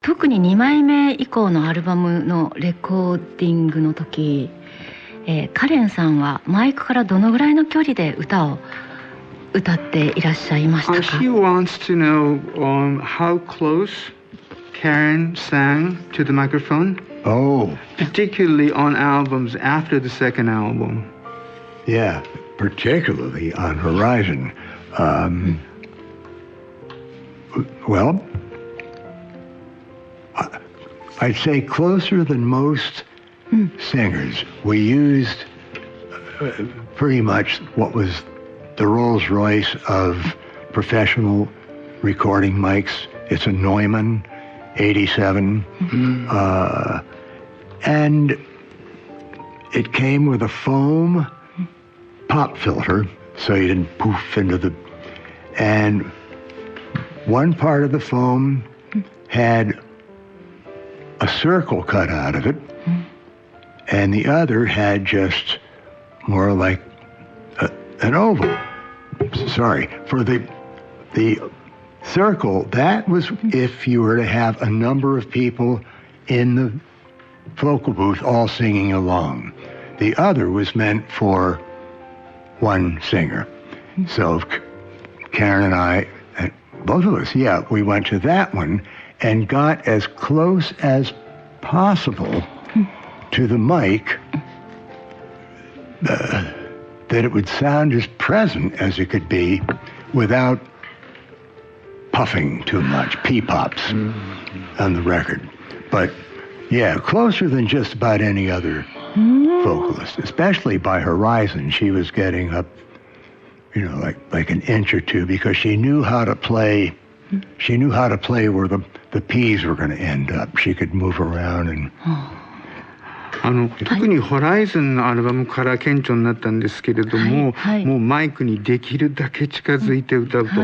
特に2枚目以降のアルバムのレコーディングの時、カレンさんはマイクからどのぐらいの距離で歌を歌っていらっしゃいましたか？ She wants to know how close Karen sang to the microphone. Oh. Particularly on albums after the second album. Yeah, particularly on Horizon. Well, I'd say closer than most singers. We used pretty much what was the Rolls Royce of professional recording mics. It's a Neumann 87. And it came with a foam pop filter, so you didn't poof into the... And one part of the foam had a circle cut out of it, and the other had just more like an oval. Sorry, for the circle, that was if you were to have a number of people in the vocal booth all singing along. The other was meant for one singer. So Karen and I, both of us, we went to that one and got as close as possible to the mic that it would sound as present as it could be without puffing too much, P-pops on the record. But yeah, closer than just about any other vocalist, especially by Horizon. She was getting up, like an inch or two, because she knew how to play. She knew how to play where the P's were going to end up. She could move around and. 特にホライズンのアルバムから顕著になったんですけれども、もうマイクにできるだけ近づいて歌うと、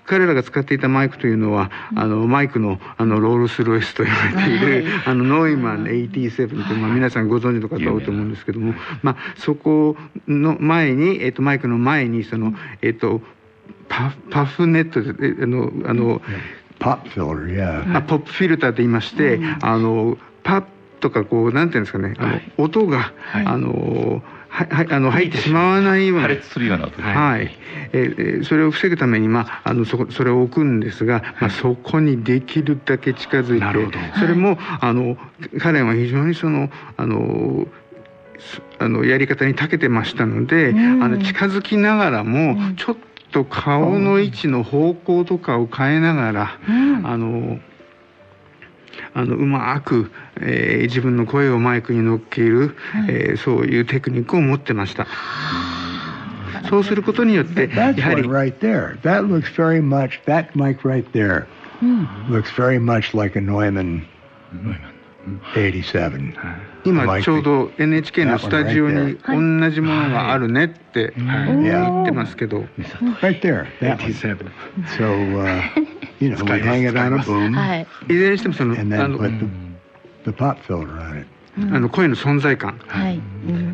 彼らが使っていたマイクというのはマイクのロールスロイスと言われているノイマン87と、皆さんご存知の方多いと思うんですけども、そこの前に、マイクの前にパフネットでポップフィルター、ポップフィルターと言いまして、パッとかなんていうんですかね、音が入ってしまわないような、破裂するような音、それを防ぐためにそれを置くんですが、そこにできるだけ近づいて、それも彼は非常にやり方に長けてましたので、近づきながらもちょっと顔の位置の方向とかを変えながら、うまく、自分の声をマイクに乗っける、そういうテクニックを持ってました。そうすることによってやはり right there. That looks very much, that mic right there looks very much like a Neumann 87. 今ちょうど NHK のスタジオに同じものがあるねって言ってますけど、right there, that 87. So we hang it on a boom, いずれにしてもand then put the pop filter on it. 声の存在感、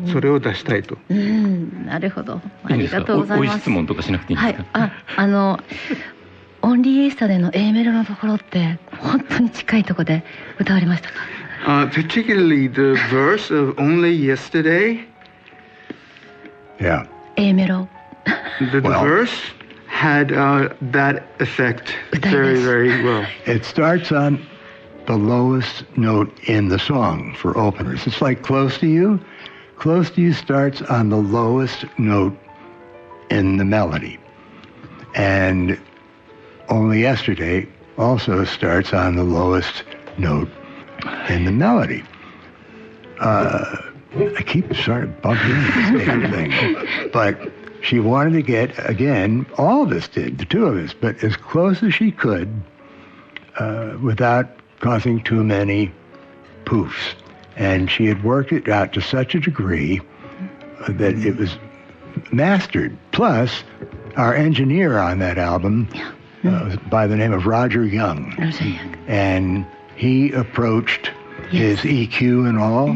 それを出したいと。なるほど、ありがとうございます。お質問とかしなくていいんですか？オンリーイースタでの A メロのところって本当に近いところで歌われましたか？Particularly the verse of Only Yesterday. Yeah. A メロ。The verse had that effect very, very well. It starts on the lowest note in the song for openers. It's like Close to You. Close to You starts on the lowest note in the melody. And Only Yesterday also starts on the lowest note in the melody. I keep sort of bumping into the same thing. But she wanted to get, again, all of us did, the two of us, but as close as she could without causing too many poofs. And she had worked it out to such a degree that it was mastered. Plus, our engineer on that album was by the name of Roger Young. And he approached his EQ and all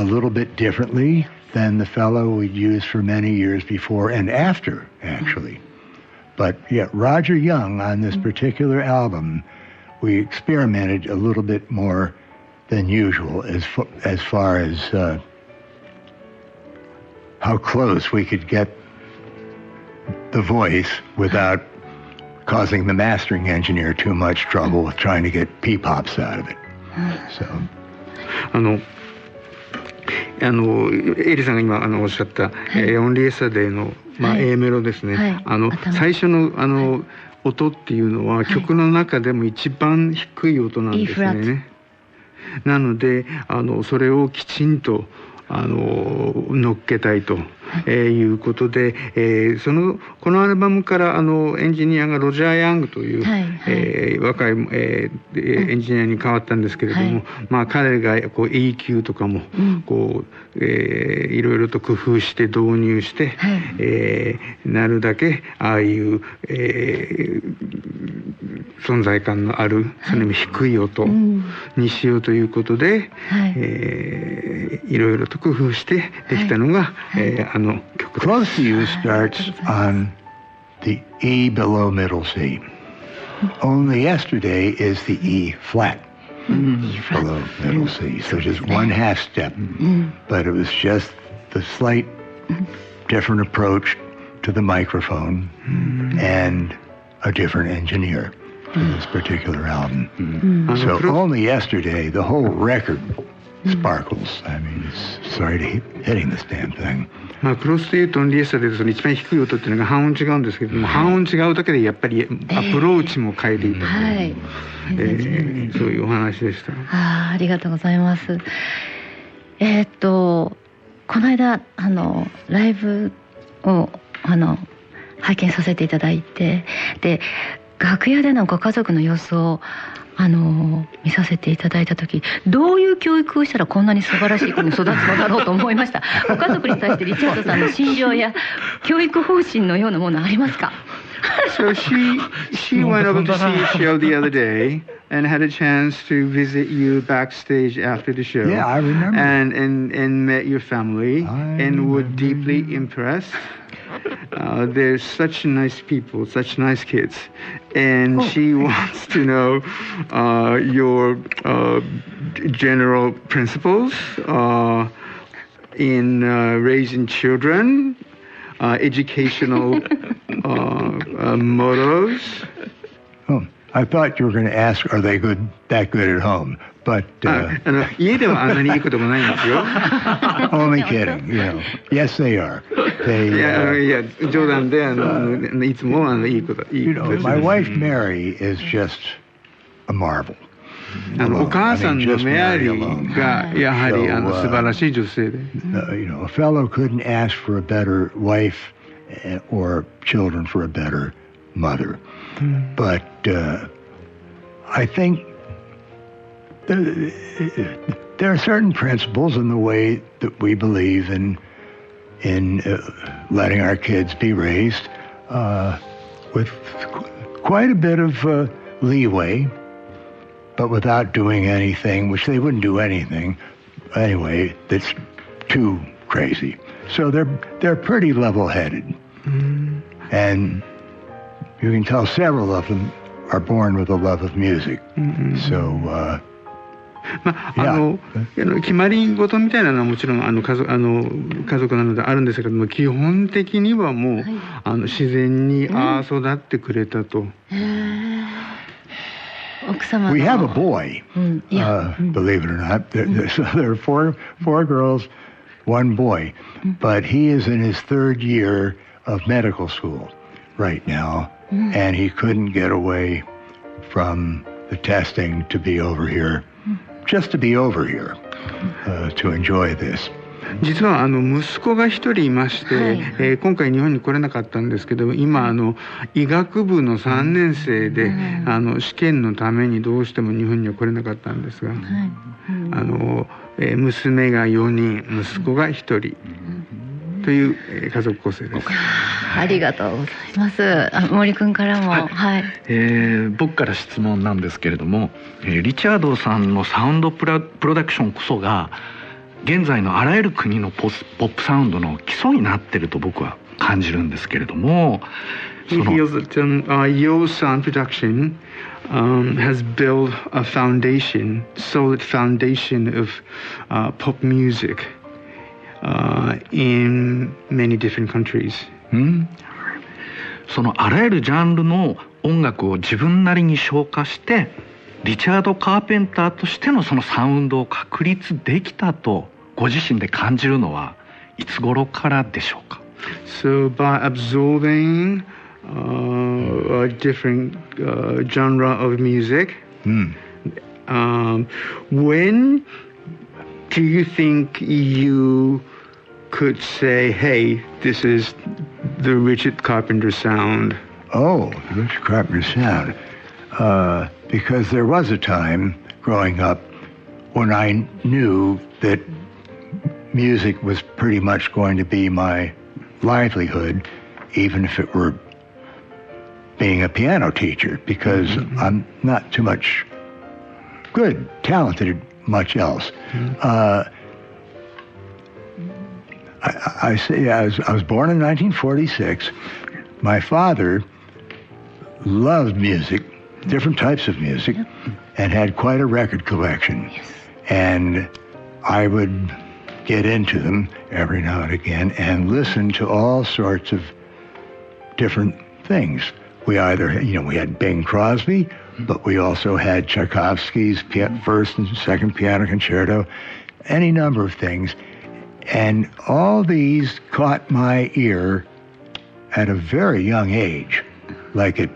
a little bit differently than the fellow we'd used for many years before and after, actually. But yeah, Roger Young on this particular album we experimented a little bit more than usual as far as how close we could get the voice without causing the mastering engineer too much trouble with trying to get P-pops out of it. So. エリさんが今おっしゃった、オンリーエスタデイの、A メロですね、最初の音っていうのは曲の中でも一番低い音なんですね。なのでそれをきちんと乗っけたいということで、このアルバムからエンジニアがロジャー・ヤングという、若い、エンジニアに変わったんですけれども、彼がこう EQ とかもこう、いろいろと工夫して導入して、なるだけああいう、存在感のあるその低い音にしようということで、いろいろと工夫してできたのが、曲です。Close to You starts on the E below middle C. Only Yesterday is the E flat below middle C. So just one half step. But it was just the slight different approach to the microphone and a different engineer in this particular album. So Only Yesterday, the whole record sparkles. I mean, sorry to keep hitting this damn thing. クロスというとオンリーエスタデーで一番低い音っていうのが半音違うんですけれども、半音違うだけでやっぱりアプローチも変えていたと、そういうお話でした。ありがとうございます。この間ライブを拝見させていただいて、で楽屋でのご家族の様子を見させていただいた時、どういう教育をしたらこんなに素晴らしい子に育つのだろうと思いました。ご家族に対してリチャードさんの心情や教育方針のようなものありますか？ So she went over to see your show the other day and had a chance to visit you backstage after the show. Yeah, I remember. And met your family and were deeply impressed. They're such nice people, such nice kids. And she wants to know your general principles in raising children, educational mottos. Oh, I thought you were going to ask, are they that good at home? But 家ではあんなにいいこともないんですよ。Only kidding, you know. Yes, they are. いや冗談でいつもいいこと。You know, my wife Mary is just a marvel. お母さんのメアリーがやはり素晴らしい女性で。You know, a fellow couldn't ask for a better wife or children for a better mother. But I think there are certain principles in the way that we believe in letting our kids be raised with quite a bit of leeway, but without doing anything, which they wouldn't do anything anyway, that's too crazy. So they're pretty level-headed. And you can tell several of them are born with a love of music. So 決まり事みたいなのはもちろん家族なのであるんですけれども、基本的にはもう自然に育ってくれたと。奥様の We have a boy, believe it or not. There are four girls, one boy, but he is in his third year of medical school right now, and he couldn't get away from the testing to be over here. Just to be over here, to enjoy this. 実は息子が一人いまして、今回日本に来れなかったんですけど、今医学部の3年生で、試験のためにどうしても日本には来れなかったんですが、娘が4人、息子が1人という家族構成です。ありがとうございます。森君からも、僕から質問なんですけれども、リチャードさんのサウンドプロダクションこそが現在のあらゆる国のポップサウンドの基礎になっていると僕は感じるんですけれども、He feels that your sound production has built a foundation, solid foundation of pop music in many different countries. そのあらゆるジャンルの音楽を自分なりに消化してリチャード・カーペンターとしてのそのサウンドを確立できたとご自身で感じるのはいつ頃からでしょうか？ So by absorbing a different genre of music, when do you think you could say, hey, this is the Richard Carpenter sound? Oh, the Richard Carpenter sound. Because there was a time growing up when I knew that music was pretty much going to be my livelihood, even if it were being a piano teacher, because I'm not too much good, talented, much else. I was born in 1946. My father loved music, different types of music, and had quite a record collection. And I would get into them every now and again and listen to all sorts of different things. We either, we had Bing Crosby, but we also had Tchaikovsky's first and second piano concerto, any number of things. And all these caught my ear at a very young age, like at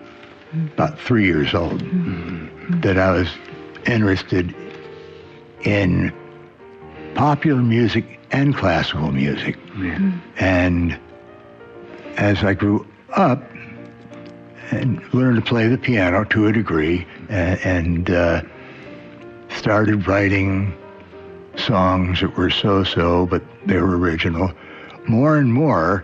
about 3 years old, that I was interested in popular music and classical music. And as I grew up and learned to play the piano to a degree and started writing songs that were so-so, but they were original, more and more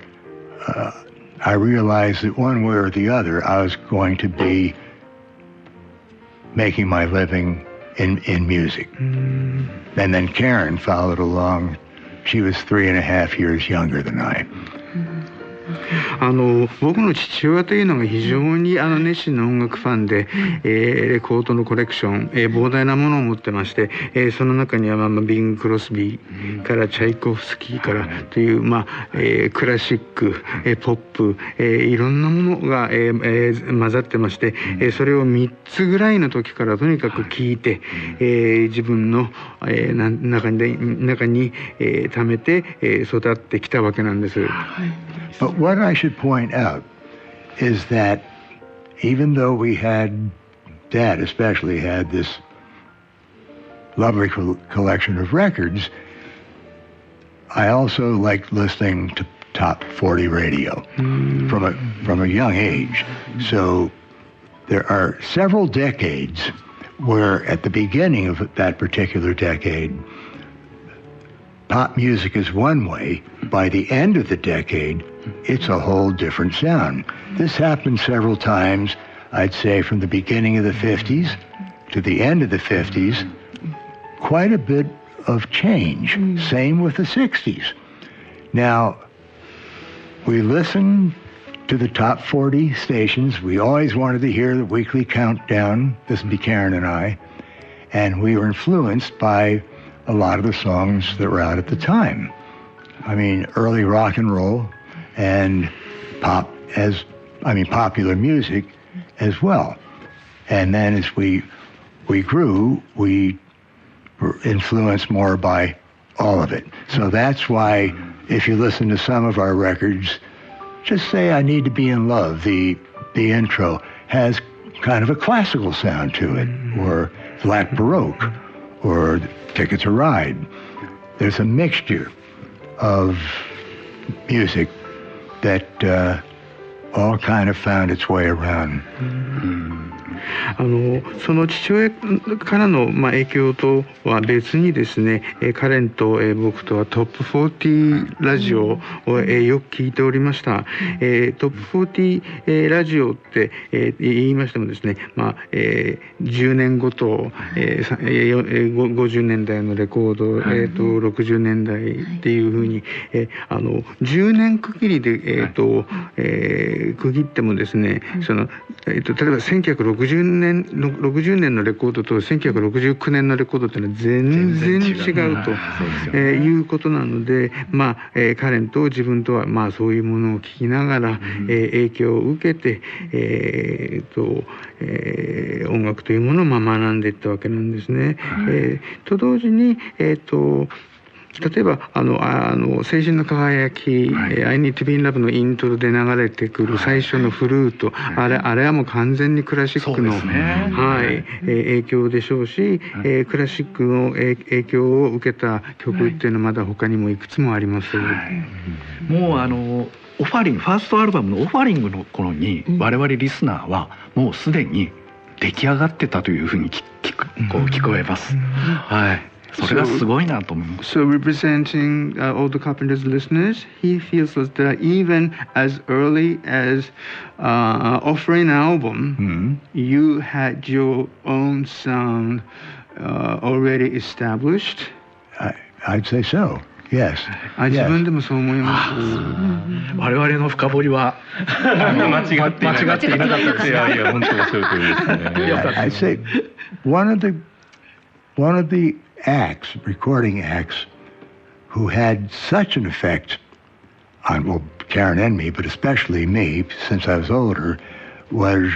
I realized that one way or the other I was going to be making my living in music. And then Karen followed along. She was 3.5 years younger than I. 僕の父親というのが非常に熱心な音楽ファンで、レコードのコレクション、膨大なものを持ってまして、その中には、ビング・クロスビーからチャイコフスキーからという、クラシック、ポップ、いろんなものが、混ざってまして、それを3つぐらいの時からとにかく聞いて、自分の、中に、溜めて、育ってきたわけなんです。But what I should point out is that even though Dad especially had this lovely collection of records, I also liked listening to top 40 radio from a young age. So there are several decades where at the beginning of that particular decade, pop music is one way. By the end of the decade, it's a whole different sound. This happened several times, I'd say from the beginning of the 50s to the end of the 50s, quite a bit of change. Same with the 60s. Now, we listen to the top 40 stations. We always wanted to hear the weekly countdown. This would be Karen and I. And we were influenced by a lot of the songs that were out at the time. I mean, early rock and roll and popular music as well. And then as we grew, we were influenced more by all of it. So that's why if you listen to some of our records, just say I Need to Be in Love, the intro has kind of a classical sound to it, or Black Baroque, or Ticket to Ride. There's a mixture of music that all kind of found its way around. その父親からの影響とは別にですね、彼と僕とはトップ40ラジオをよく聞いておりました。トップ40ラジオって言いましてもですね、10年ごと50年代のレコード、60年代っていうふうに10年区切りで区切ってもですね、例えば1960年のレコードと1969年のレコードっていうのは全然違うということなので、カレンと自分とはそういうものを聞きながら、影響を受けて、音楽というものを学んでいったわけなんですね。と同時に、例えば青春の輝き、I Need to Be in Love のイントロで流れてくる最初のフルート、あれはもう完全にクラシックの、影響でしょうし、クラシックの影響を受けた曲っていうのはまだ他にもいくつもあります。もうオファリング、ファーストアルバムのオファリングの頃に、我々リスナーはもうすでに出来上がってたというふうに聞こえます。それがすごいなと思います。So representing all the Carpenter's listeners, he feels that even as early as offering an album, you had your own sound already established. I'd say so. Yes. 自分でもそう思います。我々の深掘りは間違っていなかった。いやいや、本当にそういうことですね。I'd say one of the recording acts, who had such an effect on, Karen and me, but especially me, since I was older, was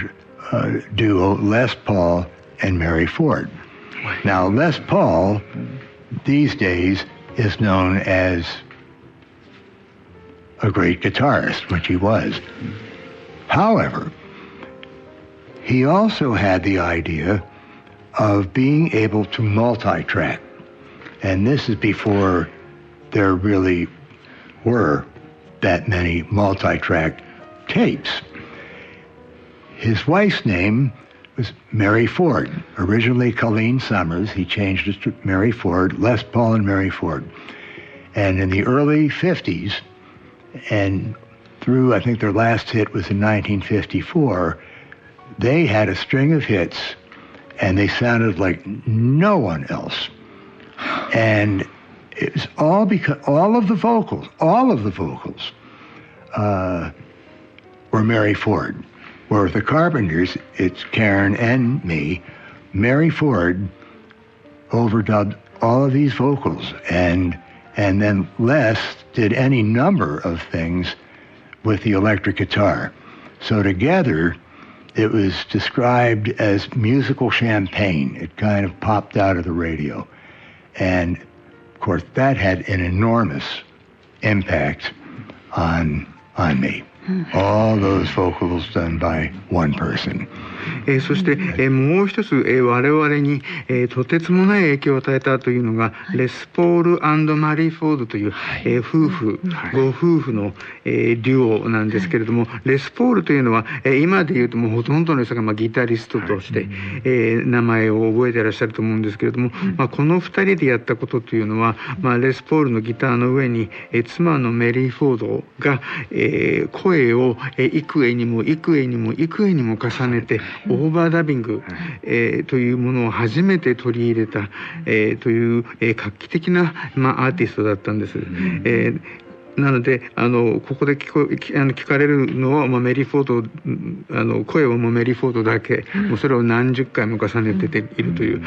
duo Les Paul and Mary Ford. Now, Les Paul, these days, is known as a great guitarist, which he was. However, he also had the idea of being able to multi-track. And this is before there really were that many multi-track tapes. His wife's name was Mary Ford. Originally Colleen Summers. He changed it to Mary Ford, Les Paul and Mary Ford. And in the early 50s, and through, I think their last hit was in 1954, they had a string of hits, and they sounded like no one else. And it was all because all of the vocals were Mary Ford. Where with the Carpenters, it's Karen and me. Mary Ford overdubbed all of these vocals, and then Les did any number of things with the electric guitar. So together, it was described as musical champagne. It kind of popped out of the radio. And, of course, that had an enormous impact on me. All those vocals done by one person. そして、もう一つ、我々に、とてつもない影響を与えたというのが、レスポール&マリー・フォードという、ご夫婦の、デュオなんですけれども、レスポールというのは、今でいうともうほとんどの人が、ギタリストとして、名前を覚えていらっしゃると思うんですけれども、この二人でやったことというのは、レスポールのギターの上に、妻のメリー・フォードが、声を、幾重にも幾重にも幾重にも重ねてオーバーダビング、というものを初めて取り入れた、という、画期的な、アーティストだったんです。なのでここで聞かれるのは、メリー・フォード声はもうメリー・フォードだけ、もうそれを何十回も重ねているという、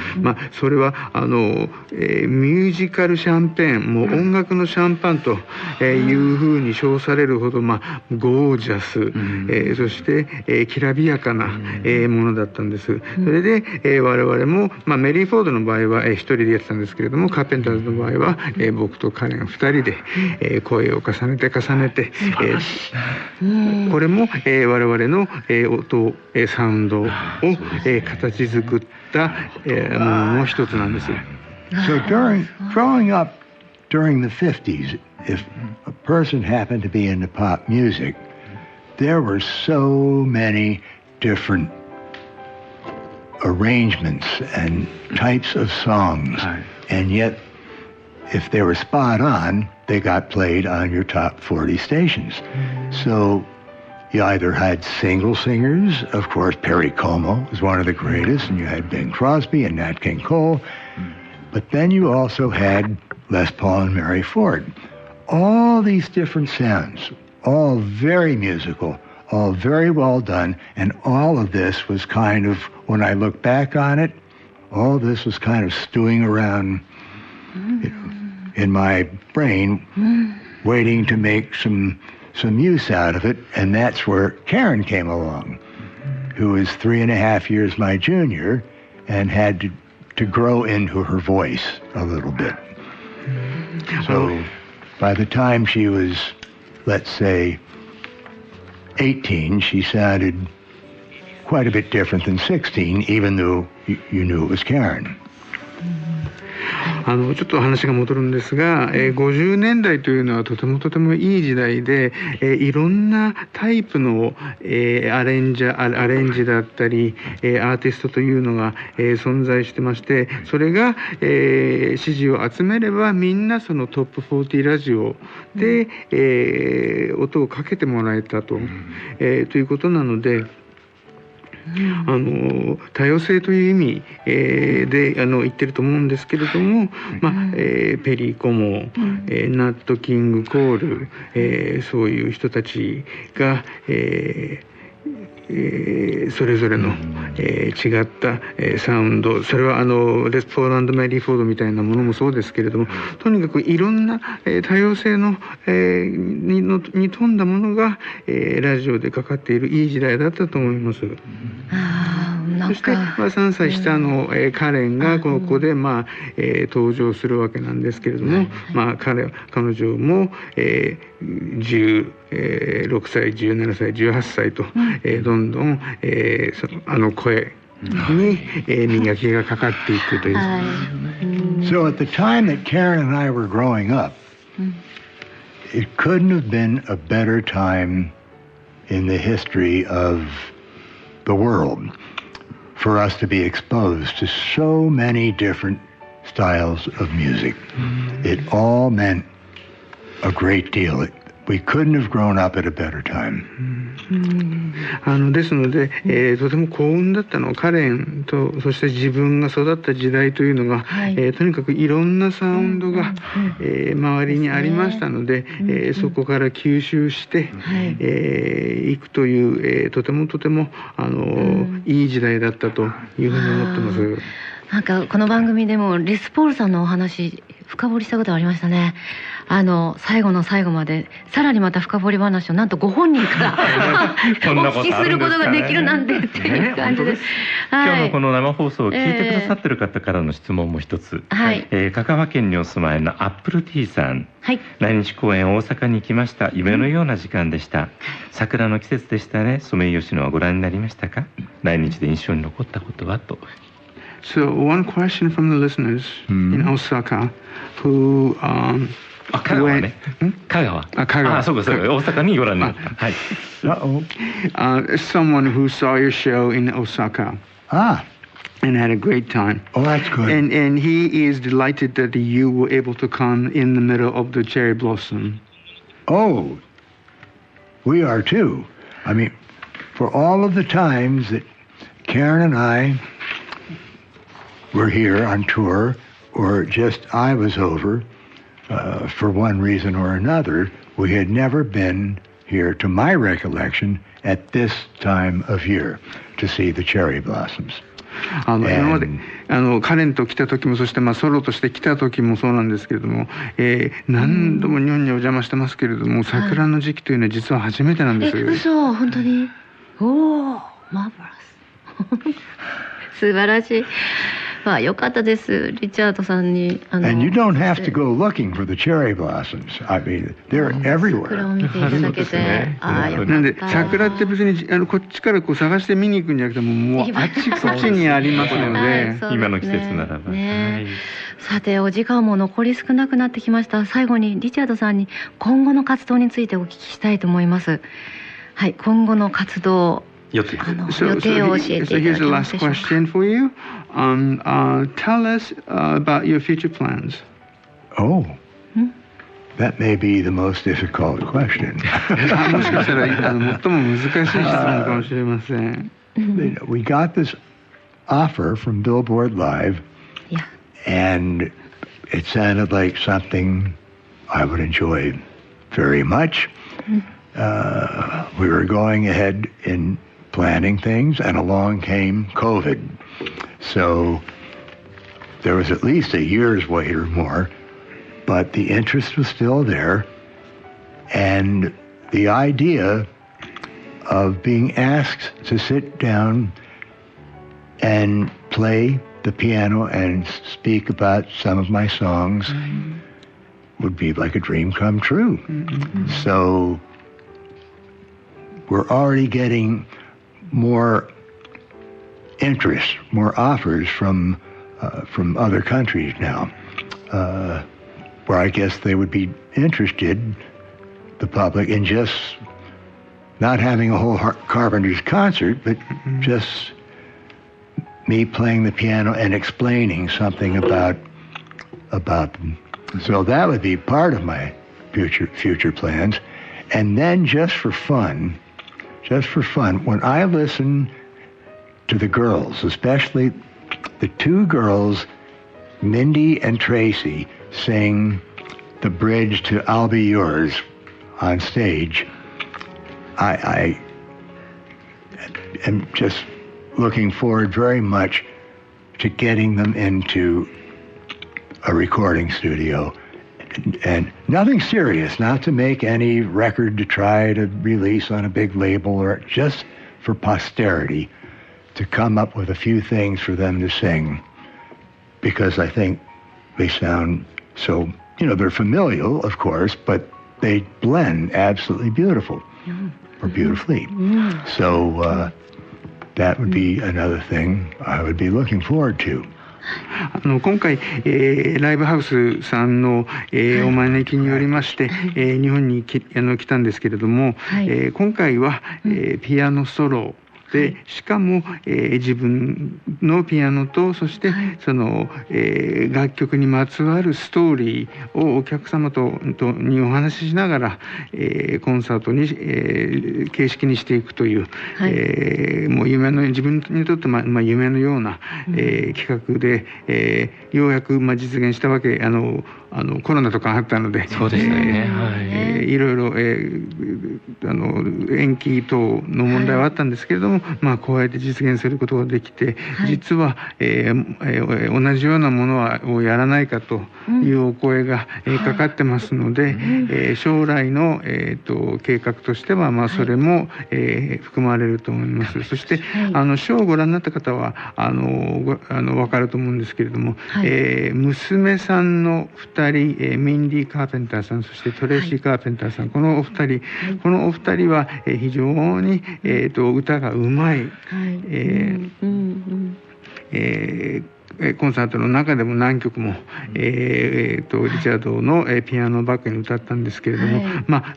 それはミュージカルシャンペーン、もう音楽のシャンパンというふうに称されるほど、ゴージャス、そしてきらびやかなものだったんです。それで我々も、メリー・フォードの場合は一人でやってたんですけれども、カーペンターズの場合は僕とカレン2人で声を重ねて、これも我々の音、サウンドを形作ったものの一つなんです。So growing up during the 50s, if a person happened to be into pop music, there were so many different arrangements and types of songs, and yet if they were spot on, they got played on your top 40 stations. So you either had single singers, of course, Perry Como was one of the greatest, and you had Bing Crosby and Nat King Cole, but then you also had Les Paul and Mary Ford. All these different sounds, all very musical, all very well done. And all of this was kind of, when I look back on it, all this was kind of stewing around in my brain, waiting to make some use out of it. And that's where Karen came along, who is 3.5 years my junior and had to grow into her voice a little bit. So by the time she was, let's say, 18, she sounded quite a bit different than 16, even though you knew it was Karen. ちょっと話が戻るんですが、50年代というのはとてもいい時代で、いろんなタイプの、アレンジだったり、アーティストというのが、存在してまして、それが、支持を集めればみんなそのトップ40ラジオで、音をかけてもらえたと、ということなので、多様性という意味、で言ってると思うんですけれども、ペリーコモ、ナット・キング・コール、そういう人たちが、それぞれの、違った、サウンド、それはレスポーランド・メリーフォードみたいなものもそうですけれども、とにかくいろんな、多様性の、に富んだものが、ラジオでかかっているいい時代だったと思います。そして、3歳下の、カレンがここで、登場するわけなんですけれども、彼女も、16歳、17歳、18歳と、どんどん、声に、磨きがかかっていくという。So at the time that Karen and I were growing up, it couldn't have been a better time in the history of the world for us to be exposed to so many different styles of music. It all meant a great deal. We couldn't have grown up at a better time. ですので、とても幸運だったのはカレンと、そして自分が育った時代というのが、とにかくいろんなサウンドが、周りにありましたので、そこから吸収していくという、とてもいい時代だったというふうに思ってます。なんかこの番組でもレスポールさんのお話深掘りしたことありましたね。最後の最後までさらにまた深掘り話をなんとご本人からお聞きすることができるなんてっていう感じです。今日のこの生放送を聞いてくださってる方からの質問も一つ、香川県にお住まいのアップルティーさん、来日公演大阪に行きました。夢のような時間でした。桜の季節でしたね。ソメイヨシノはご覧になりましたか？来日で印象に残ったことはと。So one question from the listeners in Osaka who 香川ね。香川。そうか。大阪にご覧になった。はい。Someone who saw your show in Osaka. And had a great time. Oh, that's good. And he is delighted that you were able to come in the middle of the cherry blossom. Oh, we are too. I mean, for all of the times that Karen and I were here on tour, or just I was over, for one reason or another, we had never been here, to my recollection, at this time of year to see the cherry blossoms. 今までカレンと来た時も、そしてソロとして来た時もそうなんですけれども、何度も日本にお邪魔してますけれども、桜の時期というのは実は初めてなんです。嘘、本当に。おお、マーバラス。素晴らしい。よかったです、リチャードさんに。And you don't have to go looking for the cherry blossoms. I mean, they're everywhere. 桜を見ていただけて、よかった。なんで桜って別にこっちからこう探して見に行くんじゃなくてもうあちこちにありますので、今の季節ならば。さてお時間も残り少なくなってきました。最後にリチャードさんに今後の活動についてお聞きしたいと思います。はい、今後の活動。予定を教えていただけますでしょうか。So here's the last question for you. Tell us about your future plans. Oh, that may be the most difficult question. もしかしたら最も難しい質問かもしれません。We got this offer from Billboard Live, and it sounded like something I would enjoy very much. we were going ahead in planning things, and along came COVID. So there was at least a year's wait or more, but the interest was still there, and the idea of being asked to sit down and play the piano and speak about some of my songs would be like a dream come true. So we're already getting more interest, more offers from other countries now, where I guess they would be interested, the public, in just not having a whole Carpenter's concert, but just me playing the piano and explaining something about them. So that would be part of my future plans. And then just for fun, when I listen to the girls, especially the two girls, Mindy and Tracy, sing the bridge to I'll Be Yours on stage, I am just looking forward very much to getting them into a recording studio. And nothing serious, not to make any record to try to release on a big label, or just for posterity, to come up with a few things for them to sing, because I think they sound so, they're familial, of course, but they blend absolutely beautifully. So that would be another thing I would be looking forward to. 今回、ライブハウスさんの、お招きによりまして、日本に来たんですけれども、今回は、ピアノソロで、しかも、自分のピアノと、そしてその、楽曲にまつわるストーリーをお客様にお話ししながら、コンサートに、形式にしていくという、もう自分にとって、夢のような、企画で、ようやく、実現したわけ。コロナとかあったので、そうでしたね、いろいろ、延期等の問題はあったんですけれども、こうやって実現することができて、実は、同じようなものをやらないかというお声が、かかってますので、将来の、計画としては、それも、含まれると思います。そして、ショーをご覧になった方は分かると思うんですけれども、娘さんの2人、ミンディ・カーペンターさん、そしてトレイシー・カーペンターさん、このお二人は、非常に、歌がうまい、コンサートの中でも何曲も、リチャードの、ピアノをバックに歌ったんですけれども、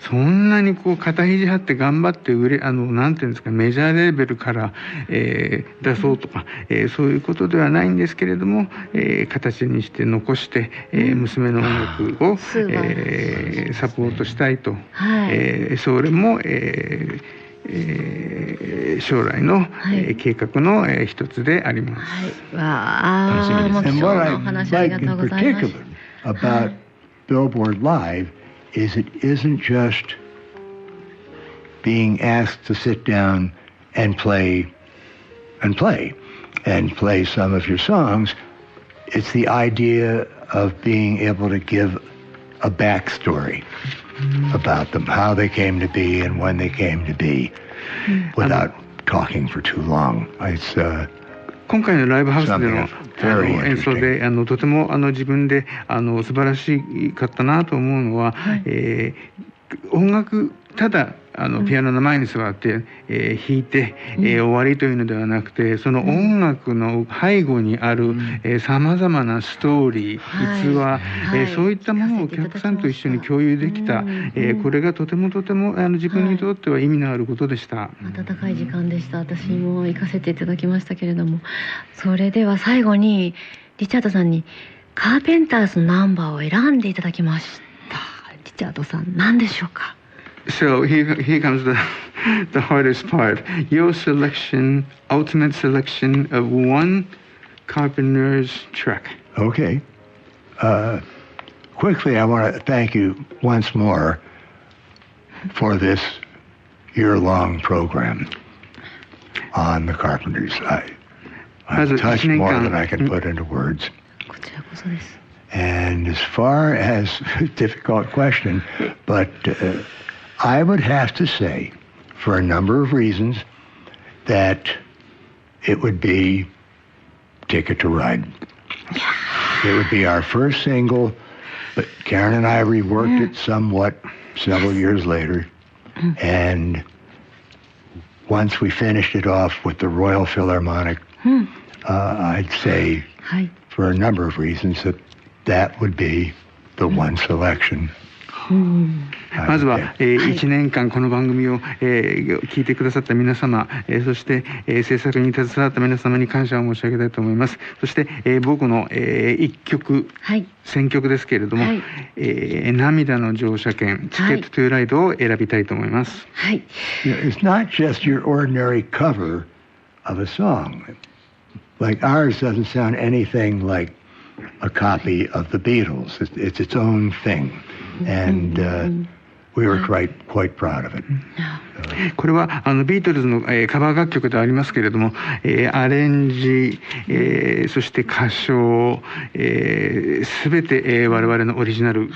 そんなにこう肩肘張って頑張ってなんていうんですか、メジャーレーベルから、出そうとか、そういうことではないんですけれども、形にして残して、娘の音楽を、サポートしたいと、それも、将来の、計画の、一つであります。楽しみです。And what I like in particular about Billboard Live is it isn't just being asked to sit down and play some of your songs. It's the idea of being able to give a backstory about them, how they came to be and when they came to be, without talking for too long. It's 今回のライブハウスでの演奏でとても自分で素晴らしかったなと思うのは、音楽ただピアノの前に座って、弾いて、終わりというのではなくて、その音楽の背後にあるさまざまなストーリー、逸話、そういったものをお客さんと一緒に共有できた、これがとても自分にとっては意味のあることでした。温かい時間でした。私も行かせていただきましたけれども、それでは最後にリチャードさんにカーペンターズのナンバーを選んでいただきました。リチャードさん、何でしょうか？So here comes the hardest part. Your selection, ultimate selection of one Carpenter's track. Okay. Quickly, I want to thank you once more for this year-long program on the Carpenters. I've touched more than I can put into words. And as far as difficult question, but I would have to say, for a number of reasons, that it would be Ticket to Ride. It would be our first single, but Karen and I reworked it somewhat several years later. And once we finished it off with the Royal Philharmonic, I'd say, for a number of reasons, that would be the one selection. まずは、1年間この番組を、聞いてくださった皆様、そして、制作に携わった皆様に感謝を申し上げたいと思います。そして、僕の、1曲、選曲ですけれども、涙の乗車券、チケットトゥーライドを選びたいと思います。It's not just your ordinary cover of a song. Like ours doesn't sound anything like a copy of the Beatles. It's its own thing. And we were quite proud of it. これはビートルズの、カバー楽曲ではありますけれども、アレンジ、そして歌唱、すべて、我々のオリジナル。